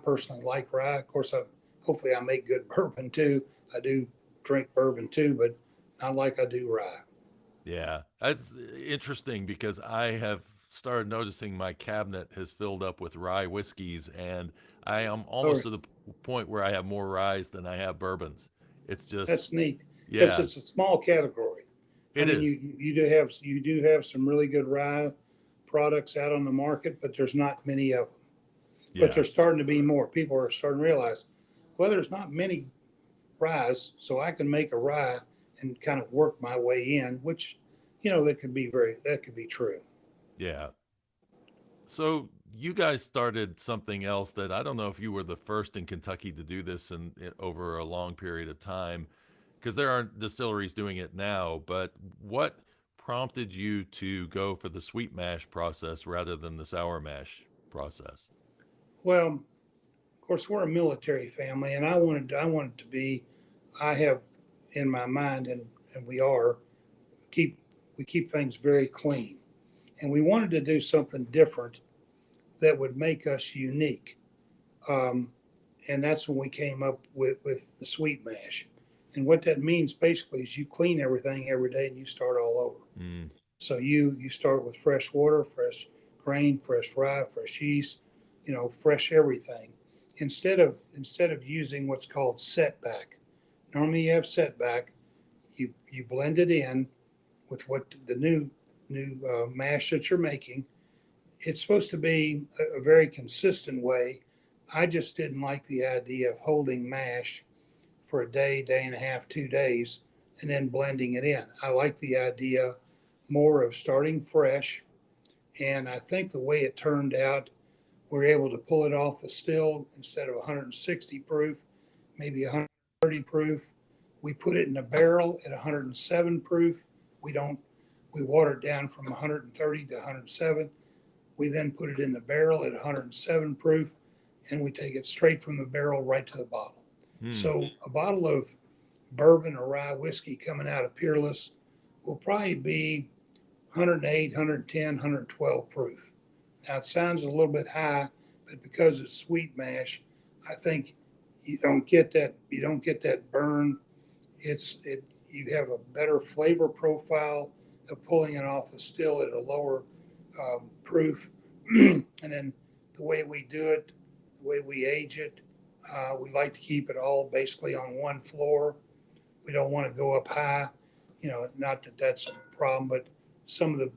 personally like rye. Of course, hopefully I make good bourbon too. I do drink bourbon too, but not like I do rye. Yeah, that's interesting because I have started noticing my cabinet has filled up with rye whiskeys, and I am Oh, almost to the point where I have more ryes than I have bourbons. It's just, that's neat. yeah, It's a small category. I it mean, is. you do have some really good rye products out on the market, but there's not many of them. But Yeah, there's starting to be more. People are starting to realize, well, there's not many ryes, so I can make a rye and kind of work my way in, which, that could be true. yeah. So you guys started something else that I don't know if you were the first in Kentucky to do this over a long period of time, because there aren't distilleries doing it now. But what prompted you to go for the sweet mash process rather than the sour mash process? Well, of course, we're a military family, and I wanted to be. I have in my mind, and keep we keep things very clean, and we wanted to do something different that would make us unique. Um, and that's when we came up with the sweet mash. And what that means basically is you clean everything every day and you start all over. Mm, So you start with fresh water, fresh grain, fresh rye, fresh yeast, fresh everything. Instead of using what's called setback. Normally you have setback, you blend it in with what the new mash that you're making. It's supposed to be a very consistent way. I just didn't like the idea of holding mash for a day, day and a half, 2 days, and then blending it in. I like the idea more of starting fresh. And I think the way it turned out, we're able to pull it off the still instead of 160 proof, maybe 130 proof. We put it in a barrel at 107 proof. We don't, we water it down from 130 to 107. We then put it in the barrel at 107 proof, and we take it straight from the barrel right to the bottle. mm, So a bottle of bourbon or rye whiskey coming out of Peerless will probably be 108, 110, 112 proof. Now it sounds a little bit high, but because it's sweet mash, I think you don't get that burn. You have a better flavor profile of pulling it off the still at a lower proof. And then the way we do it, the way we age it, we like to keep it all basically on one floor. We don't want to go up high. Not that that's a problem, but some of the,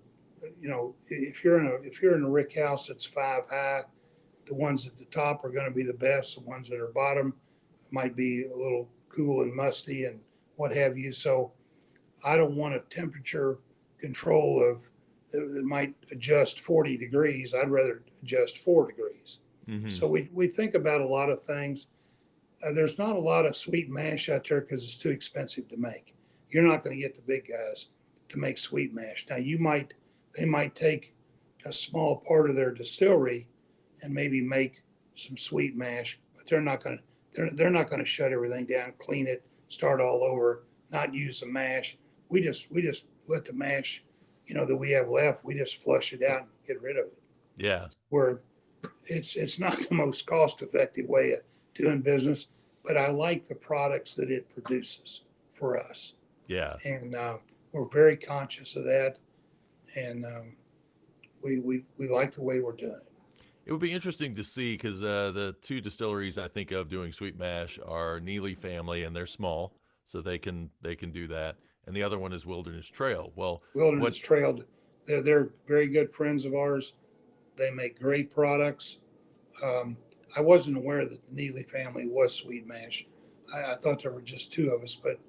if you're in a rick house that's 5 high, the ones at the top are going to be the best. The ones that are bottom might be a little cool and musty and what have you. So I don't want a temperature control that might adjust 40 degrees. I'd rather adjust 4 degrees. hmm. So we think about a lot of things. There's not a lot of sweet mash out there because it's too expensive to make. You're not going to get the big guys to make sweet mash. Now they might take a small part of their distillery and maybe make some sweet mash, but they're not going to shut everything down, clean it, start all over, not use the mash. We just let the mash, that we have left, we just flush it out and get rid of it. Yeah. Where it's not the most cost effective way of doing business, but I like the products that it produces for us. Yeah. And we're very conscious of that, and we like the way we're doing it. It would be interesting to see because the two distilleries I think of doing sweet mash are Neely family, and they're small, so they can do that. And the other one is Wilderness Trail. Well, Wilderness Trail, they're very good friends of ours. They make great products. I wasn't aware that the Neely family was sweet mash. I thought there were just two of us, but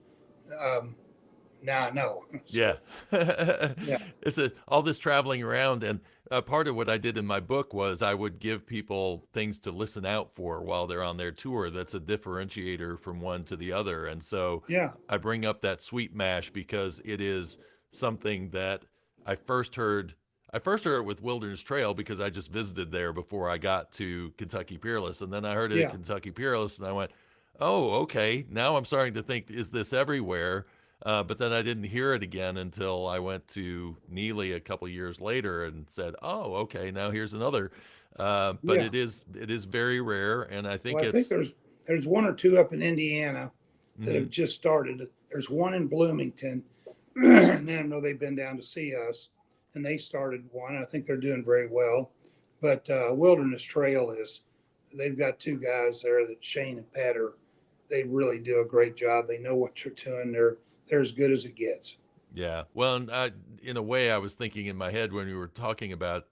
now I know. Yeah. Yeah. It's all this traveling around. And part of what I did in my book was I would give people things to listen out for while they're on their tour. That's a differentiator from one to the other. And so Yeah. I bring up that sweet mash because it is something that I first heard. I first heard it with Wilderness Trail because I just visited there before I got to Kentucky Peerless. And then I heard it Yeah. at Kentucky Peerless and I went, oh, okay. Now I'm starting to think, is this everywhere? But then I didn't hear it again until I went to Neely a couple years later and said, "Oh, okay, now here's another." But Yeah. it is very rare, and I think Well, I think there's one or two up in Indiana that have just started. There's one in Bloomington, and I know they've been down to see us, and they started one. I think they're doing very well. But Wilderness Trail they've got two guys there that Shane and Pat they really do a great job. They know what they're doing. They're as good as it gets. yeah. Well, and in a way, I was thinking in my head when we were talking about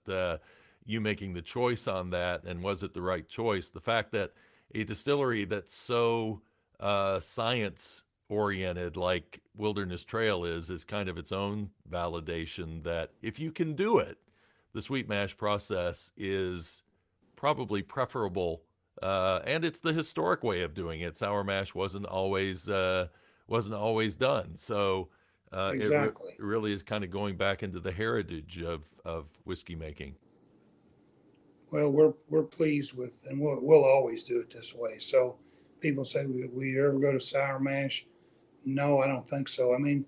you making the choice on that, and was it the right choice? The fact that a distillery that's so science oriented, like Wilderness Trail is kind of its own validation that if you can do it, the sweet mash process is probably preferable. And it's the historic way of doing it. Sour mash wasn't always done. So Exactly. it really is kind of going back into the heritage of whiskey making. Well, we're pleased with, and we'll always do it this way. So people say, we ever go to sour mash? No, I don't think so. I mean,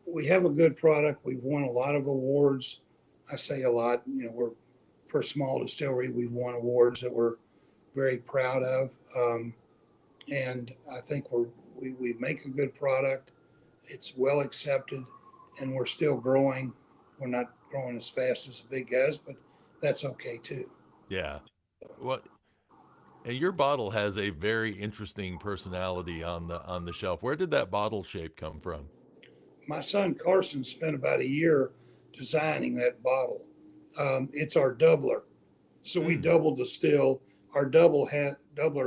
we have a good product. We've won a lot of awards. I say a lot. For a small distillery, we've won awards that we're very proud of. And I think we make a good product. It's well accepted, and we're still growing. We're not growing as fast as the big guys, but that's okay too. Yeah. What and your bottle has a very interesting personality on the shelf. Where did that bottle shape come from? My son Carson spent about a year designing that bottle. It's our doubler, so we double distill. Our doubler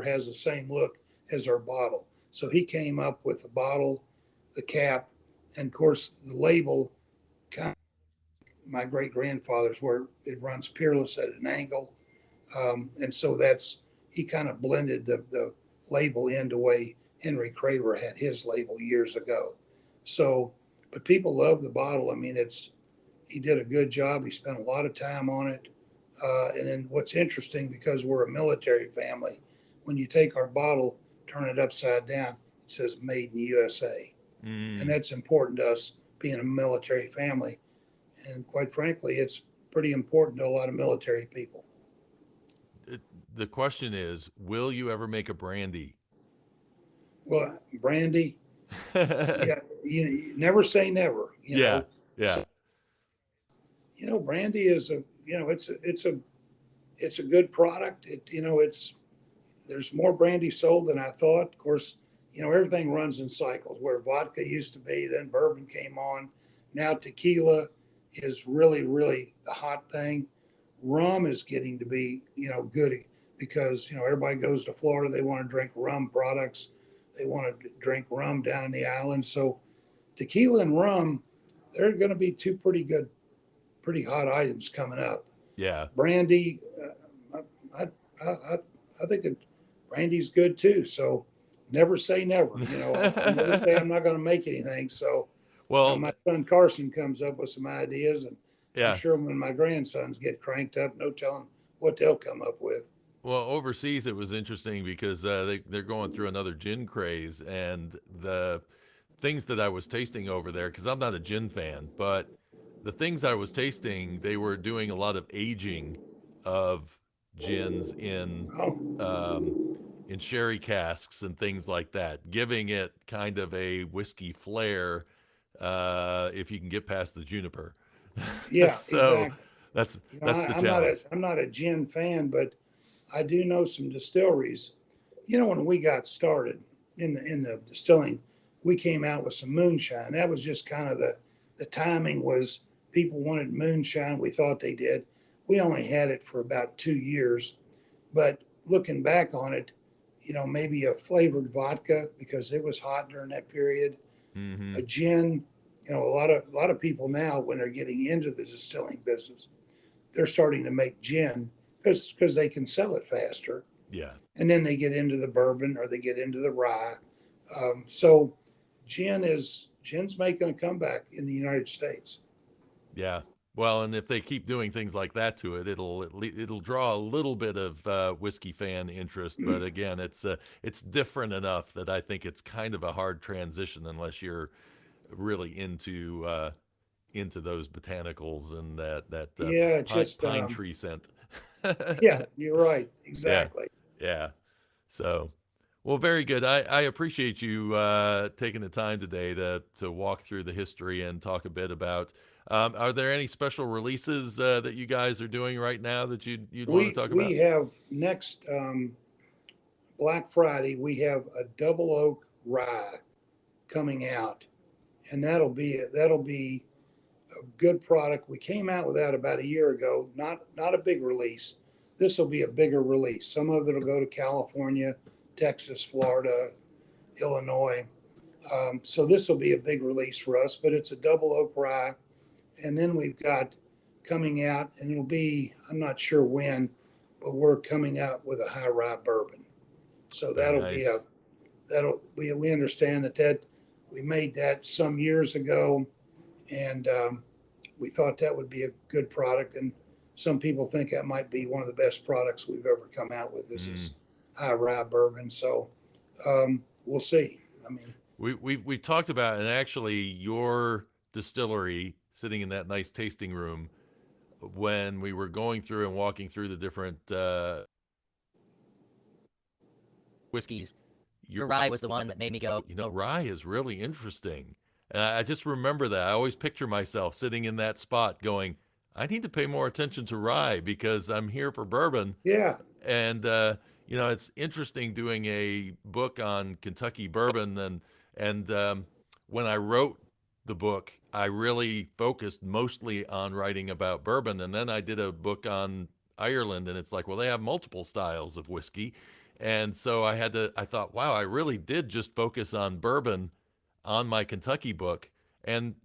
has the same look as our bottle. So he came up with the bottle, the cap, and of course the label. Kind of my great grandfather's, where it runs Peerless at an angle, and so he kind of blended the label in the way Henry Kraver had his label years ago. So, but people love the bottle. I mean, he did a good job. He spent a lot of time on it. And then what's interesting, because we're a military family, when you take our bottle, turn it upside down, it says "Made in the USA," and that's important to us, being a military family. And quite frankly, it's pretty important to a lot of military people. The question is, will you ever make a brandy? Well, brandy, yeah, you never say never. Yeah, yeah. So, brandy is it's a good product. There's more brandy sold than I thought. Of course, everything runs in cycles. Where vodka used to be, then bourbon came on. Now tequila is really, really the hot thing. Rum is getting to be, good because, everybody goes to Florida. They want to drink rum products. They want to drink rum down in the islands. So tequila and rum, they're going to be two pretty hot items coming up. Yeah. Brandy, I think brandy's good too. So never say never. I never say I'm not going to make anything. So well, my son Carson comes up with some ideas, and yeah. I'm sure when my grandsons get cranked up, no telling what they'll come up with. Well, overseas it was interesting because they're going through another gin craze, and the things that I was tasting over there, because I'm not a gin fan, but the things I was tasting, they were doing a lot of aging of gins Oh, in sherry casks and things like that, giving it kind of a whiskey flair if you can get past the juniper. yeah, So exactly. that's You know, that's the challenge. I'm not a gin fan, but I do know some distilleries. You know, when we got started in the distilling, we came out with some moonshine. That was just kind of the timing was people wanted moonshine. We thought they did. We only had it for about 2 years, but looking back on it, you know, maybe a flavored vodka because it was hot during that period. Hmm. A gin, you know, a lot of people now when they're getting into the distilling business, they're starting to make gin because they can sell it faster, Yeah. and then they get into the bourbon or they get into the rye. So gin's making a comeback in the United States. Yeah. Well, and if they keep doing things like that to it, it'll draw a little bit of whiskey fan interest. But again, it's different enough that I think it's kind of a hard transition unless you're really into those botanicals and that Yeah, pine tree scent. yeah, you're right, Yeah, exactly. yeah. So, well, very good. I appreciate you taking the time today to walk through the history and talk a bit about. Are there any special releases that you guys are doing right now that you'd want to talk We about? have next Black Friday. We have a double oak rye coming out, and that'll be a good product. We came out with that about a year ago. Not a big release. This will be a bigger release. Some of it will go to California, Texas, Florida, Illinois. So this will be a big release for us. But it's a double oak rye, and then we've got coming out, and it'll be I'm not sure when, but we're coming out with a high rye bourbon. So Very that'll be a nice. that'll we understand that we made that some years ago, and we thought that would be a good product. And some people think that might be one of the best products we've ever come out with. Is this Mm. high rye bourbon? So we'll see. I mean, We've talked about, and actually your distillery sitting in that nice tasting room when we were going through and walking through the different whiskeys. Your rye was the one that made me go, rye is really interesting. And I just remember that. I always picture myself sitting in that spot going, I need to pay more attention to rye because I'm here for bourbon. yeah, And it's interesting doing a book on Kentucky bourbon, and when I wrote the book, I really focused mostly on writing about bourbon, and then I did a book on Ireland, and it's like, well, they have multiple styles of whiskey, and so I thought, wow, I really did just focus on bourbon on my Kentucky book, and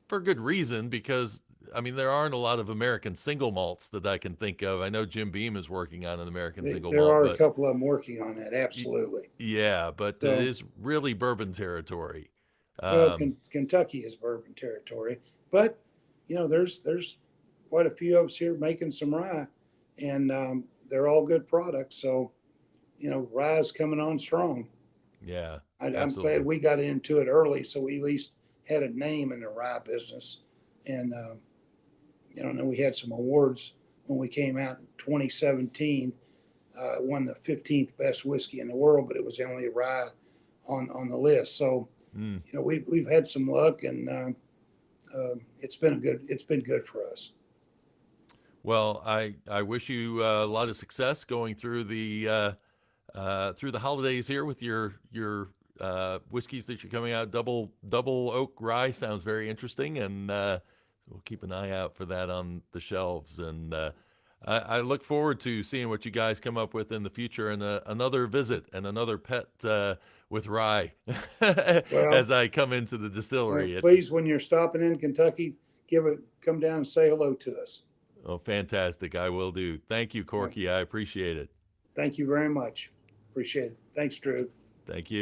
for good reason, because I mean, there aren't a lot of American single malts that I can think of. I know Jim Beam is working on an American single there malt, are a but couple of them working on that. y- Absolutely. yeah, but it So is really bourbon territory. well, Um, Kentucky is bourbon territory, but you know, there's quite a few of us here making some rye, and they're all good products. So you know, rye is coming on strong. yeah, I'm glad absolutely. we got into it early, so we at least had a name in the rye business. And you know, and then we had some awards when we came out in 2017. Won the 15th best whiskey in the world, but it was the only rye on the list. So Mm. you know, we've had some luck, and it's been good for us. Well, I wish you a lot of success going through the holidays here with your whiskeys that you're coming out. Double oak rye sounds very interesting, and we'll keep an eye out for that on the shelves. And I look forward to seeing what you guys come up with in the future, and another visit and another pet with rye Well, as I come into the well, distillery. It's please, when you're stopping in Kentucky, come down and say hello to us. oh, fantastic. I will do. Thank you, All right. Corky. I appreciate it. Thank you very much. Appreciate it. Thanks, Drew. Thank you.